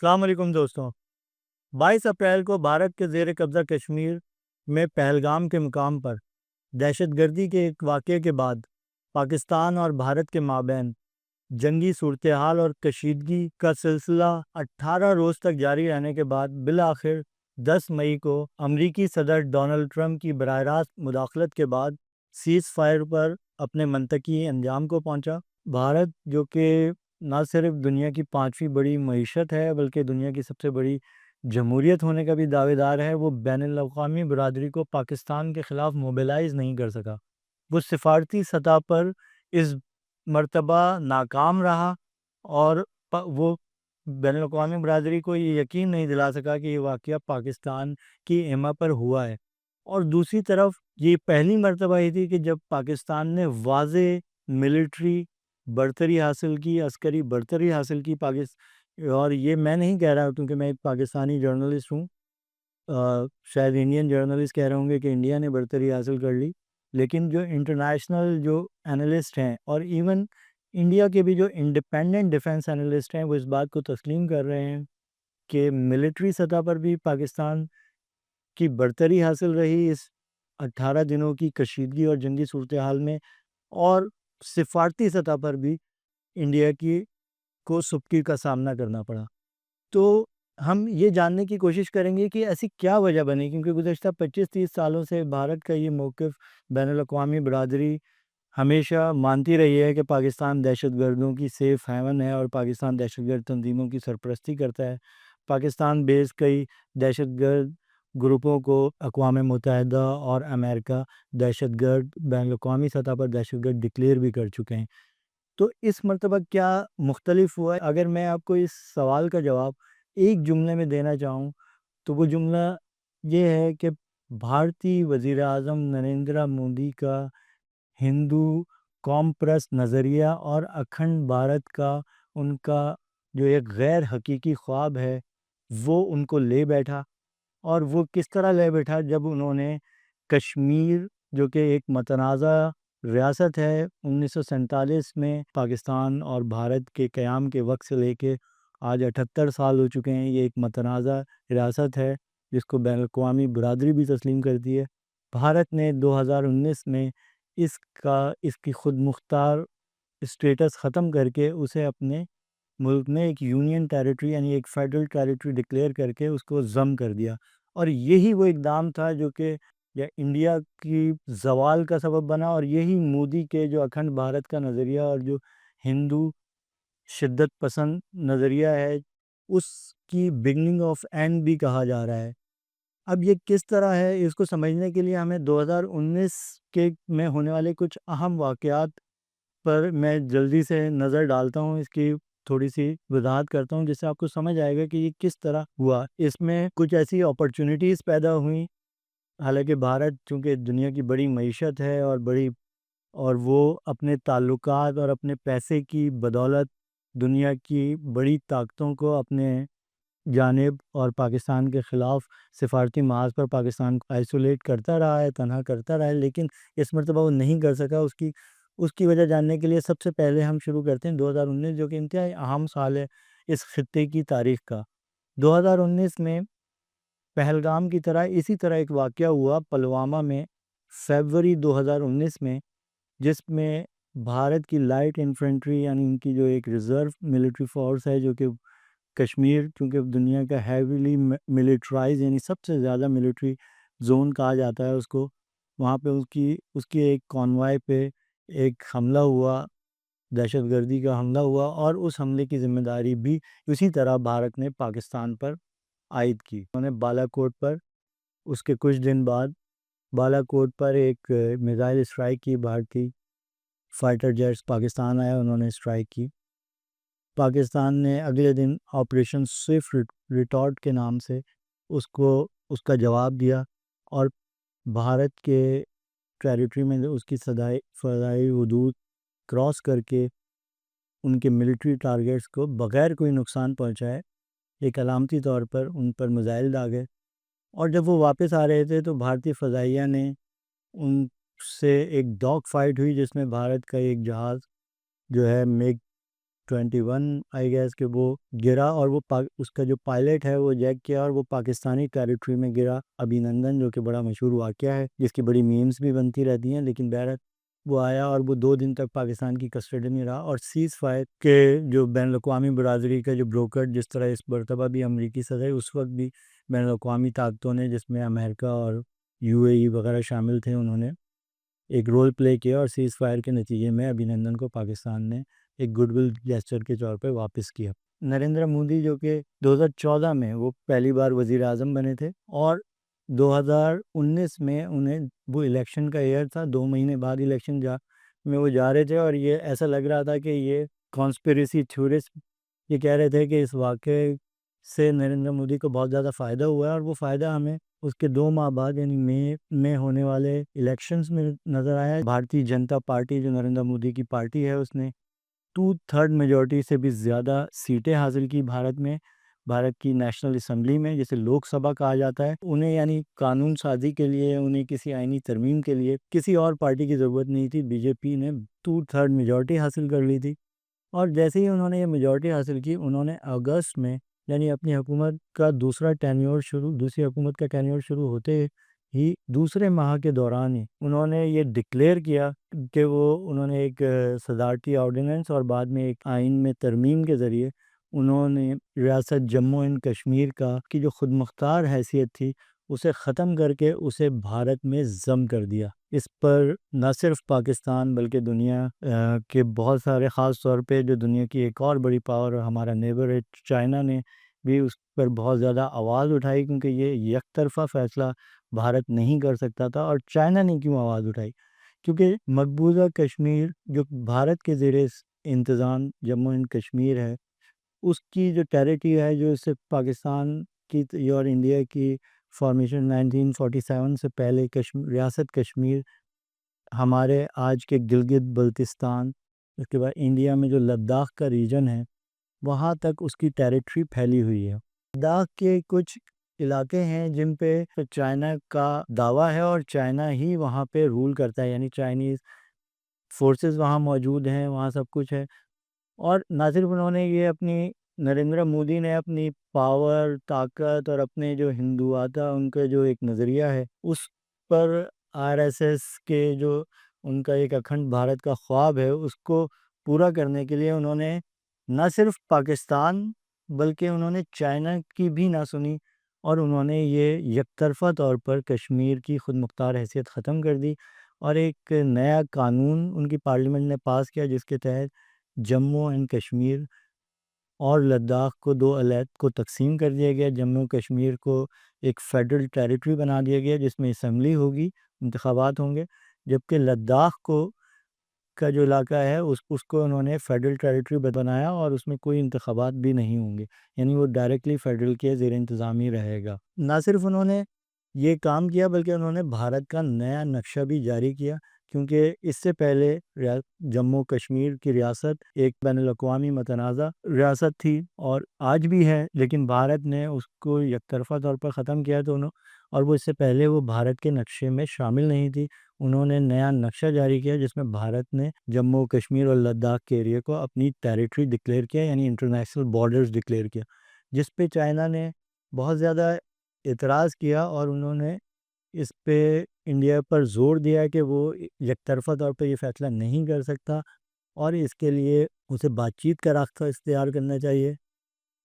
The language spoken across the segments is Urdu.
السلام علیکم دوستوں۔ 22 اپریل کو بھارت کے زیر قبضہ کشمیر میں پہلگام کے مقام پر دہشت گردی کے ایک واقعے کے بعد پاکستان اور بھارت کے مابین جنگی صورتحال اور کشیدگی کا سلسلہ 18 روز تک جاری رہنے کے بعد بالآخر 10 مئی کو امریکی صدر ڈونلڈ ٹرمپ کی براہ راست مداخلت کے بعد سیز فائر پر اپنے منطقی انجام کو پہنچا۔ بھارت جو کہ نہ صرف دنیا کی 5ویں بڑی معیشت ہے بلکہ دنیا کی سب سے بڑی جمہوریت ہونے کا بھی دعوے دار ہے، وہ بین الاقوامی برادری کو پاکستان کے خلاف موبلائز نہیں کر سکا۔ وہ سفارتی سطح پر اس مرتبہ ناکام رہا اور وہ بین الاقوامی برادری کو یہ یقین نہیں دلا سکا کہ یہ واقعہ پاکستان کی ایما پر ہوا ہے۔ اور دوسری طرف یہ پہلی مرتبہ ہی تھی کہ جب پاکستان نے واضح ملٹری برتری حاصل کی، عسکری برتری حاصل کی۔ اور یہ میں نہیں کہہ رہا کیونکہ میں ایک پاکستانی جرنلسٹ ہوں، شاید انڈین جرنلسٹ کہہ رہے ہوں گے کہ انڈیا نے برتری حاصل کر لی، لیکن جو انٹرنیشنل جو اینالسٹ ہیں اور ایون انڈیا کے بھی جو انڈیپینڈنٹ ڈیفنس اینالسٹ ہیں وہ اس بات کو تسلیم کر رہے ہیں کہ ملٹری سطح پر بھی پاکستان کی برتری حاصل رہی اس 18 دنوں کی کشیدگی اور جنگی صورتحال میں، اور سفارتی سطح پر بھی انڈیا کو سبکی کا سامنا کرنا پڑا۔ تو ہم یہ جاننے کی کوشش کریں گے کہ ایسی کیا وجہ بنی، کیونکہ گزشتہ 25-30 سالوں سے بھارت کا یہ موقف بین الاقوامی برادری ہمیشہ مانتی رہی ہے کہ پاکستان دہشت گردوں کی سیف ہیون ہے اور پاکستان دہشت گرد تنظیموں کی سرپرستی کرتا ہے۔ پاکستان بیس کئی دہشت گرد گروپوں کو اقوام متحدہ اور امریکہ دہشت گرد بین الاقوامی سطح پر دہشت گرد ڈکلیئر بھی کر چکے ہیں۔ تو اس مرتبہ کیا مختلف ہوا ہے؟ اگر میں آپ کو اس سوال کا جواب ایک جملے میں دینا چاہوں تو وہ جملہ یہ ہے کہ بھارتی وزیر اعظم نریندر مودی کا ہندو قوم پرست نظریہ اور اکھنڈ بھارت کا ان کا جو ایک غیر حقیقی خواب ہے وہ ان کو لے بیٹھا۔ اور وہ کس طرح لے بیٹھا؟ جب انہوں نے کشمیر جو کہ ایک متنازع ریاست ہے، 1947 میں پاکستان اور بھارت کے قیام کے وقت سے لے کے آج 78 سال ہو چکے ہیں، یہ ایک متنازع ریاست ہے جس کو بین الاقوامی برادری بھی تسلیم کرتی ہے۔ بھارت نے 2019 میں اس کی خود مختار اسٹیٹس ختم کر کے اسے اپنے ملک میں ایک یونین ٹیریٹری یعنی ایک فیڈرل ٹیریٹری ڈکلیئر کر کے اس کو ضم کر دیا۔ اور یہی وہ اقدام تھا جو کہ انڈیا کی زوال کا سبب بنا، اور یہی مودی کے جو اکھنڈ بھارت کا نظریہ اور جو ہندو شدت پسند نظریہ ہے اس کی بگننگ آف اینڈ بھی کہا جا رہا ہے۔ اب یہ کس طرح ہے، اس کو سمجھنے کے لیے ہمیں 2019 میں ہونے والے کچھ اہم واقعات پر میں جلدی سے نظر ڈالتا ہوں، اس کی تھوڑی سی وضاحت کرتا ہوں جس سے آپ کو سمجھ آئے گا کہ یہ کس طرح ہوا۔ اس میں کچھ ایسی اپرچونیٹیز پیدا ہوئیں، حالانکہ بھارت چونکہ دنیا کی بڑی معیشت ہے اور وہ اپنے تعلقات اور اپنے پیسے کی بدولت دنیا کی بڑی طاقتوں کو اپنے جانب اور پاکستان کے خلاف سفارتی محاذ پر پاکستان کو آئسولیٹ کرتا رہا ہے، تنہا کرتا رہا ہے، لیکن اس مرتبہ وہ نہیں کر سکا۔ اس کی وجہ جاننے کے لیے سب سے پہلے ہم شروع کرتے ہیں 2019 جو کہ انتہائی اہم سال ہے اس خطے کی تاریخ کا۔ 2019 میں پہلگام کی طرح اسی طرح ایک واقعہ ہوا پلوامہ میں فیبروری 2019 میں، جس میں بھارت کی لائٹ انفینٹری یعنی ان کی جو ایک ریزرو ملٹری فورس ہے جو کہ کشمیر چونکہ دنیا کا ہیویلی ملٹرائز یعنی سب سے زیادہ ملٹری زون کہا جاتا ہے اس کو، وہاں پہ اس کی ایک کانوائے پہ ایک حملہ ہوا، دہشت گردی کا حملہ ہوا، اور اس حملے کی ذمہ داری بھی اسی طرح بھارت نے پاکستان پر عائد کی۔ انہوں نے بالا کوٹ پر اس کے کچھ دن بعد بالا کوٹ پر ایک میزائل اسٹرائک کی، بھارتی فائٹر جیٹس پاکستان آیا، انہوں نے اسٹرائک کی۔ پاکستان نے اگلے دن آپریشن سوئفٹ ریٹارٹ کے نام سے اس کا جواب دیا، اور بھارت کے ٹیریٹری میں اس کی فضائی حدود کراس کر کے ان کے ملٹری ٹارگیٹس کو بغیر کوئی نقصان پہنچائے ایک علامتی طور پر ان پر میزائل داغے۔ اور جب وہ واپس آ رہے تھے تو بھارتی فضائیہ نے ان سے ایک ڈاگ فائٹ ہوئی جس میں بھارت کا ایک جہاز جو ہے میگ 21 آئی گیس کہ وہ گرا، اور وہ اس کا جو پائلٹ ہے وہ جیک کیا اور وہ پاکستانی ٹیریٹری میں گرا، ابھینندن، جو کہ بڑا مشہور واقعہ ہے جس کی بڑی میمز بھی بنتی رہتی ہیں، لیکن بہرحال وہ آیا اور وہ 2 دن تک پاکستان کی کسٹڈی میں رہا، اور سیز فائر کے جو بین الاقوامی برادری کا جو بروکر، جس طرح اس مرتبہ بھی امریکی صدر، اس وقت بھی بین الاقوامی طاقتوں نے، جس میں امریکہ اور UAE وغیرہ شامل تھے، انہوں نے ایک رول پلے کیا، اور سیز فائر کے نتیجے میں ابھینندن کو پاکستان نے ایک گڈ ول جیسچر کے طور پہ واپس کیا۔ نریندر مودی جو کہ 2014 میں وہ پہلی بار وزیر اعظم بنے تھے، اور 2019 میں انہیں، وہ الیکشن کا ایئر تھا، 2 مہینے بعد الیکشن میں وہ جا رہے تھے، اور یہ ایسا لگ رہا تھا کہ یہ کانسپیریسی تھیورسٹ یہ کہہ رہے تھے کہ اس واقعے سے نریندر مودی کو بہت زیادہ فائدہ ہوا ہے، اور وہ فائدہ ہمیں اس کے 2 ماہ بعد یعنی مئی میں ہونے والے الیکشنز میں نظر آیا ہے۔ بھارتی جنتا پارٹی جو نریندر مودی کی پارٹی ہے، اس نے 2/3 میجورٹی سے بھی زیادہ سیٹیں حاصل کی بھارت میں، بھارت کی نیشنل اسمبلی میں، جسے لوک سبھا کہا جاتا ہے۔ انہیں یعنی قانون سازی کے لیے، انہیں کسی آئینی ترمیم کے لیے کسی اور پارٹی کی ضرورت نہیں تھی، BJP نے 2/3 میجورٹی حاصل کر لی تھی، اور جیسے ہی انہوں نے یہ میجورٹی حاصل کی، انہوں نے اگست میں یعنی اپنی حکومت کا دوسری حکومت کا ٹینیور شروع ہوتے ہی دوسرے ماہ کے دوران ہی انہوں نے یہ ڈکلیئر کیا کہ انہوں نے ایک صدارتی آرڈیننس اور بعد میں ایک آئین میں ترمیم کے ذریعے انہوں نے ریاست جموں اینڈ کشمیر کی جو خود مختار حیثیت تھی اسے ختم کر کے اسے بھارت میں ضم کر دیا۔ اس پر نہ صرف پاکستان بلکہ دنیا کے بہت سارے، خاص طور پہ جو دنیا کی ایک اور بڑی پاور ہمارا نیبر ہے چائنا نے بھی اس پر بہت زیادہ آواز اٹھائی، کیونکہ یہ یک طرفہ فیصلہ بھارت نہیں کر سکتا تھا۔ اور چائنا نے کیوں آواز اٹھائی؟ کیونکہ مقبوضہ کشمیر جو بھارت کے زیر انتظام جموں اینڈ کشمیر ہے، اس کی جو ٹیریٹری ہے، جو اس سے پاکستان کی اور انڈیا کی فارمیشن 1947 سے پہلے ریاست کشمیر، ہمارے آج کے گلگت بلتستان، اس کے بعد انڈیا میں جو لداخ کا ریجن ہے، وہاں تک اس کی ٹیریٹری پھیلی ہوئی ہے۔ لداخ کے کچھ علاقے ہیں جن پہ چائنا کا دعویٰ ہے، اور چائنا ہی وہاں پہ رول کرتا ہے، یعنی چائنیز فورسز وہاں موجود ہیں، وہاں سب کچھ ہے۔ اور نہ صرف انہوں نے یہ نریندر مودی نے اپنی پاور، طاقت اور اپنے جو ہندوآتا ان کا جو ایک نظریہ ہے، اس پر RSS کے جو ان کا ایک اکھنڈ بھارت کا خواب ہے، اس کو پورا کرنے کے لیے انہوں نے نہ صرف پاکستان بلکہ انہوں نے چائنا کی بھی نہ سنی، اور انہوں نے یہ یک طرفہ طور پر کشمیر کی خود مختار حیثیت ختم کر دی، اور ایک نیا قانون ان کی پارلیمنٹ نے پاس کیا، جس کے تحت جموں اینڈ کشمیر اور لداخ کو 2 علیحدہ کو تقسیم کر دیا گیا۔ جموں کشمیر کو ایک فیڈرل ٹیریٹری بنا دیا گیا، جس میں اسمبلی ہوگی، انتخابات ہوں گے، جبکہ لداخ کا جو علاقہ ہے اس کو انہوں نے فیڈرل ٹیریٹری بنایا، اور اس میں کوئی انتخابات بھی نہیں ہوں گے، یعنی وہ ڈائریکٹلی فیڈرل کے زیر انتظام ہی رہے گا۔ نہ صرف انہوں نے یہ کام کیا بلکہ انہوں نے بھارت کا نیا نقشہ بھی جاری کیا، کیونکہ اس سے پہلے جموں کشمیر کی ریاست ایک بین الاقوامی متنازع ریاست تھی، اور آج بھی ہے، لیکن بھارت نے اس کو یک طرفہ طور پر ختم کیا اور وہ اس سے پہلے وہ بھارت کے نقشے میں شامل نہیں تھی۔ انہوں نے نیا نقشہ جاری کیا، جس میں بھارت نے جموں کشمیر اور لداخ کے ایریا کو اپنی ٹیریٹری ڈکلیئر کیا، یعنی انٹرنیشنل بارڈرز ڈکلیئر کیا، جس پہ چائنا نے بہت زیادہ اعتراض کیا، اور انہوں نے اس پہ انڈیا پر زور دیا کہ وہ یک طرفہ طور پہ یہ فیصلہ نہیں کر سکتا، اور اس کے لیے اسے بات چیت کا راستہ اختیار کرنا چاہیے۔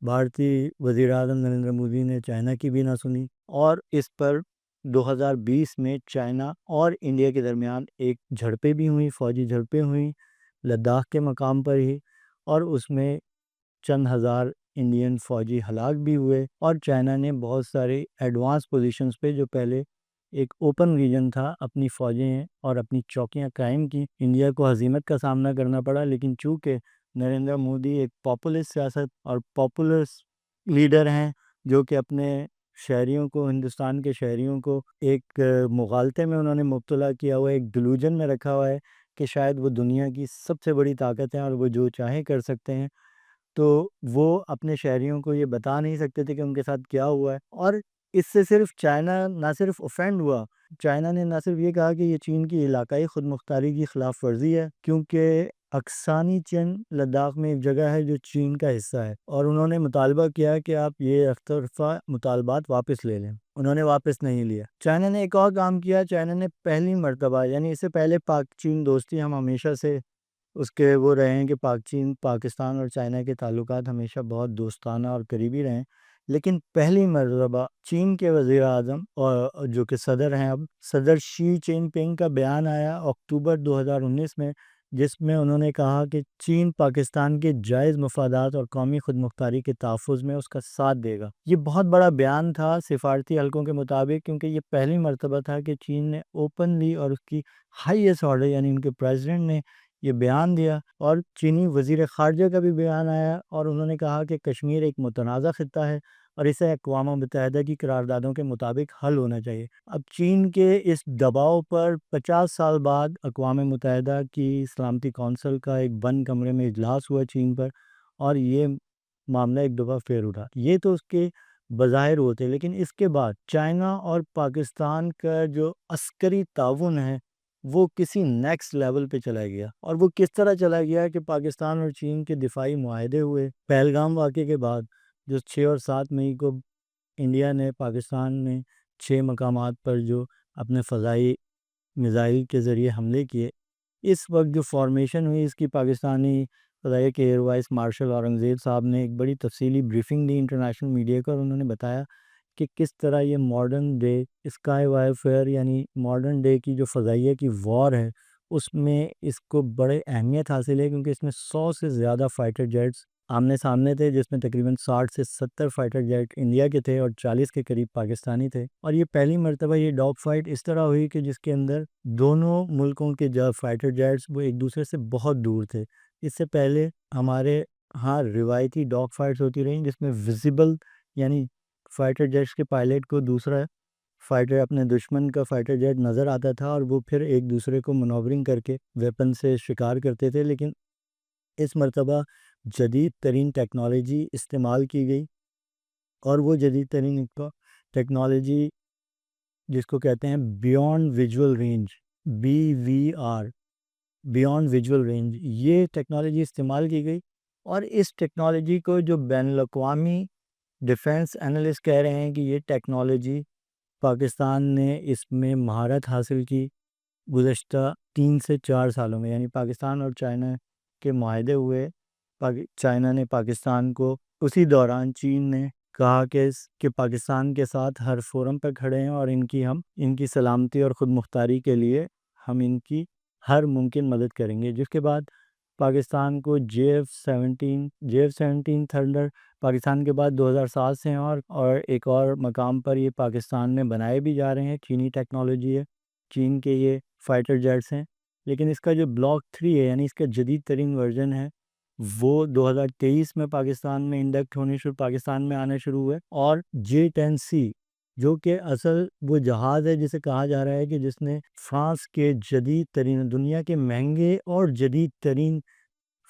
بھارتی وزیر اعظم نریندر مودی نے چائنا کی بھی نہ سنی، اور اس پر 2020 میں چائنا اور انڈیا کے درمیان ایک جھڑپیں بھی ہوئیں، فوجی جھڑپیں ہوئیں لداخ کے مقام پر ہی، اور اس میں چند ہزار انڈین فوجی ہلاک بھی ہوئے، اور چائنا نے بہت سارے ایڈوانس پوزیشنز پہ، جو پہلے ایک اوپن ریجن تھا، اپنی فوجیں اور اپنی چوکیاں قائم کی۔ انڈیا کو ہزیمت کا سامنا کرنا پڑا، لیکن چونکہ نریندر مودی ایک پاپولسٹ سیاست اور پاپولسٹ لیڈر ہیں، جو کہ اپنے شہریوں کو، ہندوستان کے شہریوں کو ایک مغالطے میں انہوں نے مبتلا کیا ہوا ہے، ایک ڈیلوژن میں رکھا ہوا ہے کہ شاید وہ دنیا کی سب سے بڑی طاقت ہیں اور وہ جو چاہے کر سکتے ہیں، تو وہ اپنے شہریوں کو یہ بتا نہیں سکتے تھے کہ ان کے ساتھ کیا ہوا ہے۔ اور اس سے صرف چائنا نہ صرف اوفینڈ ہوا، چائنا نے نہ صرف یہ کہا کہ یہ چین کی علاقائی خود مختاری کی خلاف ورزی ہے، کیونکہ اکسانی چین لداخ میں ایک جگہ ہے جو چین کا حصہ ہے، اور انہوں نے مطالبہ کیا کہ آپ یہ ایک طرفہ مطالبات واپس لے لیں۔ انہوں نے واپس نہیں لیا۔ چائنا نے ایک اور کام کیا۔ چائنا نے پہلی مرتبہ، یعنی اس سے پہلے پاک چین دوستی ہم ہمیشہ سے اس کے وہ رہے ہیں کہ پاکستان اور چائنا کے تعلقات ہمیشہ بہت دوستانہ اور قریبی رہے ہیں، لیکن پہلی مرتبہ چین کے وزیر اعظم اور جو کہ صدر ہیں، اب صدر شی جن پنگ کا بیان آیا اکتوبر 2019 میں، جس میں انہوں نے کہا کہ چین پاکستان کے جائز مفادات اور قومی خود مختاری کے تحفظ میں اس کا ساتھ دے گا۔ یہ بہت بڑا بیان تھا سفارتی حلقوں کے مطابق، کیونکہ یہ پہلی مرتبہ تھا کہ چین نے اوپنلی اور اس کی ہائیسٹ آرڈر یعنی ان کے پریزیڈنٹ نے یہ بیان دیا، اور چینی وزیر خارجہ کا بھی بیان آیا، اور انہوں نے کہا کہ کشمیر ایک متنازع خطہ ہے اور اسے اقوام متحدہ کی قراردادوں کے مطابق حل ہونا چاہیے۔ اب چین کے اس دباؤ پر 50 سال بعد اقوام متحدہ کی سلامتی کونسل کا ایک بند کمرے میں اجلاس ہوا چین پر، اور یہ معاملہ ایک دفعہ پھر اٹھا۔ یہ تو اس کے بظاہر ہوتے، لیکن اس کے بعد چائنا اور پاکستان کا جو عسکری تعاون ہے وہ کسی نیکسٹ لیول پہ چلا گیا۔ اور وہ کس طرح چلا گیا کہ پاکستان اور چین کے دفاعی معاہدے ہوئے پہلگام واقعے کے بعد، جو 6 اور 7 مئی کو انڈیا نے پاکستان میں 6 مقامات پر جو اپنے فضائی میزائل کے ذریعے حملے کیے۔ اس وقت جو فارمیشن ہوئی اس کی پاکستانی فضائیہ کے ایئر وائس مارشل اورنگزیب صاحب نے ایک بڑی تفصیلی بریفنگ دی انٹرنیشنل میڈیا کو، اور انہوں نے بتایا کہ کس طرح یہ ماڈرن ڈے اسکائی وارفیئر یعنی ماڈرن ڈے کی جو فضائیہ کی وار ہے اس میں اس کو بڑے اہمیت حاصل ہے، کیونکہ اس میں 100 سے زیادہ فائٹر جیٹس آمنے سامنے تھے، جس میں تقریباً 60 سے 70 فائٹر جیٹ انڈیا کے تھے اور 40 کے قریب پاکستانی تھے۔ اور یہ پہلی مرتبہ یہ ڈاگ فائٹ اس طرح ہوئی کہ جس کے اندر دونوں ملکوں کے جو فائٹر جیٹس وہ ایک دوسرے سے بہت دور تھے۔ اس سے پہلے ہمارے ہاں روایتی ڈاگ فائٹس ہوتی رہیں جس میں ویزیبل یعنی فائٹر جیٹس کے پائلٹ کو دوسرا فائٹر اپنے دشمن کا فائٹر جیٹ نظر آتا تھا، اور وہ پھر ایک دوسرے کو منورنگ کر کے ویپن سے شکار کرتے تھے، لیکن اس مرتبہ جدید ترین ٹیکنالوجی استعمال کی گئی، اور وہ جدید ترین ٹیکنالوجی جس کو کہتے ہیں beyond visual range BVR beyond visual range, یہ ٹیکنالوجی استعمال کی گئی۔ اور اس ٹیکنالوجی کو جو بین الاقوامی ڈیفنس اینالسٹ کہہ رہے ہیں کہ یہ ٹیکنالوجی پاکستان نے اس میں مہارت حاصل کی گزشتہ 3 سے 4 سالوں میں، یعنی پاکستان اور چائنا کے معاہدے ہوئے، چائنا نے پاکستان کو اسی دوران چین نے کہا کہ پاکستان کے ساتھ ہر فورم پر کھڑے ہیں، اور ان کی سلامتی اور خود مختاری کے لیے ہم ان کی ہر ممکن مدد کریں گے۔ جس کے بعد پاکستان کو JF-17 تھنڈر پاکستان کے بعد 2007 سے ہیں، اور ایک اور مقام پر یہ پاکستان میں بنائے بھی جا رہے ہیں۔ چینی ٹیکنالوجی ہے، چین کے یہ فائٹر جیٹس ہیں، لیکن اس کا جو بلاک 3 ہے یعنی اس کا جدید ترین ورژن ہے وہ 2023 میں پاکستان میں انڈکٹ پاکستان میں آنے شروع ہوئے۔ اور J-10C جو کہ اصل وہ جہاز ہے جسے کہا جا رہا ہے کہ جس نے فرانس کے جدید ترین دنیا کے مہنگے اور جدید ترین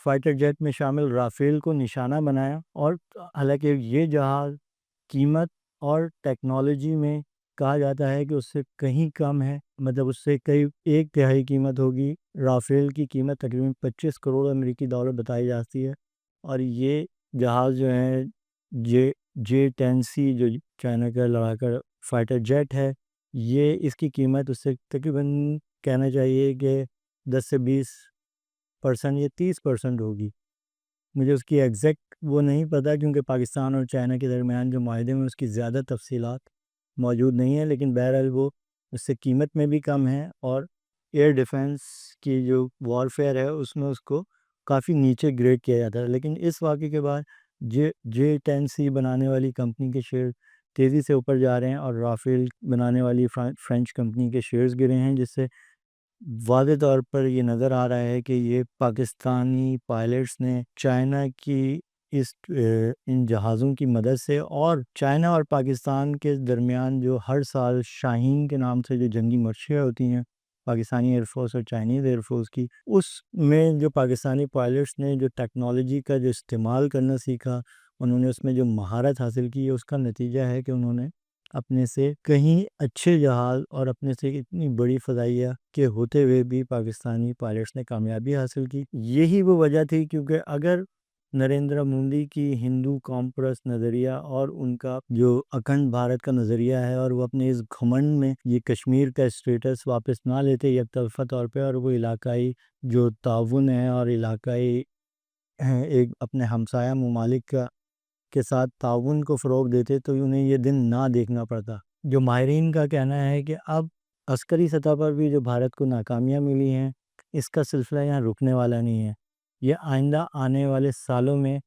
فائٹر جیٹ میں شامل رافیل کو نشانہ بنایا، اور حالانکہ یہ جہاز قیمت اور ٹیکنالوجی میں کہا جاتا ہے کہ اس سے کہیں کم ہے، مطلب اس سے کئی 1/3 قیمت ہوگی۔ رافیل کی قیمت تقریباً 25 کروڑ امریکی ڈالر بتائی جاتی ہے، اور یہ جہاز جو ہے J-10C جو چائنا کا لڑاکا فائٹر جیٹ ہے، یہ اس کی قیمت اس سے تقریباً کہنا چاہیے کہ 10 سے 20% یا 30% ہوگی۔ مجھے اس کی ایگزیکٹ وہ نہیں پتہ، کیونکہ پاکستان اور چائنا کے درمیان جو معاہدے میں اس کی زیادہ تفصیلات موجود نہیں ہیں، لیکن بہرحال وہ اس سے قیمت میں بھی کم ہے، اور ایئر ڈیفنس کی جو وارفیئر ہے اس میں اس کو کافی نیچے گریڈ کیا جاتا ہے۔ لیکن اس واقعے کے بعد J-10C بنانے والی کمپنی کے شیئر تیزی سے اوپر جا رہے ہیں، اور رافیل بنانے والی فرینچ کمپنی کے شیئرز گرے ہیں، جس سے واضح طور پر یہ نظر آ رہا ہے کہ یہ پاکستانی پائلٹس نے چائنا کی ان جہازوں کی مدد سے، اور چائنا اور پاکستان کے درمیان جو ہر سال شاہین کے نام سے جو جنگی مرچیاں ہوتی ہیں پاکستانی ایئر فورس اور چائنیز ایئر فورس کی، اس میں جو پاکستانی پائلٹس نے جو ٹیکنالوجی کا جو استعمال کرنا سیکھا، انہوں نے اس میں جو مہارت حاصل کی، اس کا نتیجہ ہے کہ انہوں نے اپنے سے کہیں اچھے جہاز اور اپنے سے اتنی بڑی فضائیہ کے ہوتے ہوئے بھی پاکستانی پائلٹس نے کامیابی حاصل کی۔ یہی وہ وجہ تھی، کیونکہ اگر نریندر مودی کی ہندو کامپرس نظریہ اور ان کا جو اکھنڈ بھارت کا نظریہ ہے، اور وہ اپنے اس گھمنڈ میں یہ کشمیر کا اسٹیٹس واپس نہ لیتے یک طرفہ طور پہ، اور وہ علاقائی جو تعاون ہے اور علاقائی ایک اپنے ہمسایہ ممالک کے ساتھ تعاون کو فروغ دیتے، تو انہیں یہ دن نہ دیکھنا پڑتا۔ جو ماہرین کا کہنا ہے کہ اب عسکری سطح پر بھی جو بھارت کو ناکامیاں ملی ہیں، اس کا سلسلہ یہاں رکنے والا نہیں ہے۔ یہ آئندہ آنے والے سالوں میں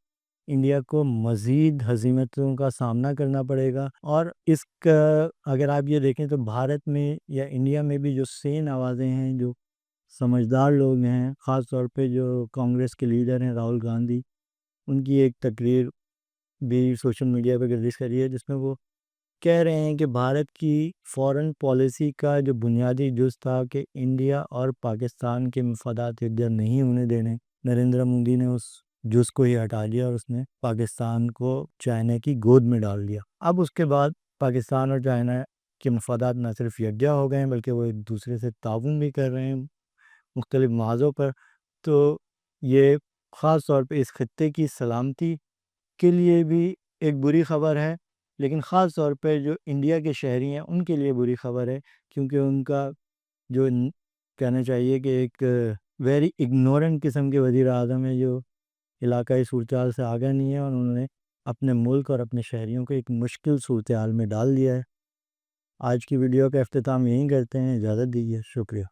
انڈیا کو مزید ہزیمتوں کا سامنا کرنا پڑے گا، اور اس کا اگر آپ یہ دیکھیں تو بھارت میں یا انڈیا میں بھی جو سین آوازیں ہیں، جو سمجھدار لوگ ہیں، خاص طور پہ جو کانگریس کے لیڈر ہیں راہل گاندھی، ان کی ایک تقریر بھی سوشل میڈیا پہ گردش کر رہی ہے، جس میں وہ کہہ رہے ہیں کہ بھارت کی فورن پالیسی کا جو بنیادی جز تھا کہ انڈیا اور پاکستان کے مفادات یکجا نہیں ہونے دینے، نریندر مودی نے اس جز کو ہی ہٹا لیا اور اس نے پاکستان کو چائنا کی گود میں ڈال دیا۔ اب اس کے بعد پاکستان اور چائنا کے مفادات نہ صرف یکجا ہو گئے ہیں، بلکہ وہ ایک دوسرے سے تعاون بھی کر رہے ہیں مختلف محاذوں پر۔ تو یہ خاص طور پہ اس خطے کی سلامتی کے لیے بھی ایک بری خبر ہے، لیکن خاص طور پہ جو انڈیا کے شہری ہیں ان کے لیے بری خبر ہے، کیونکہ ان کا جو کہنا چاہیے کہ ایک ویری اگنورنٹ قسم کے وزیر اعظم ہے، جو علاقائی صورتحال سے آگاہ نہیں ہے، اور انہوں نے اپنے ملک اور اپنے شہریوں کو ایک مشکل صورتحال میں ڈال دیا ہے۔ آج کی ویڈیو کا اختتام یہیں کرتے ہیں، اجازت دیجیے، شکریہ۔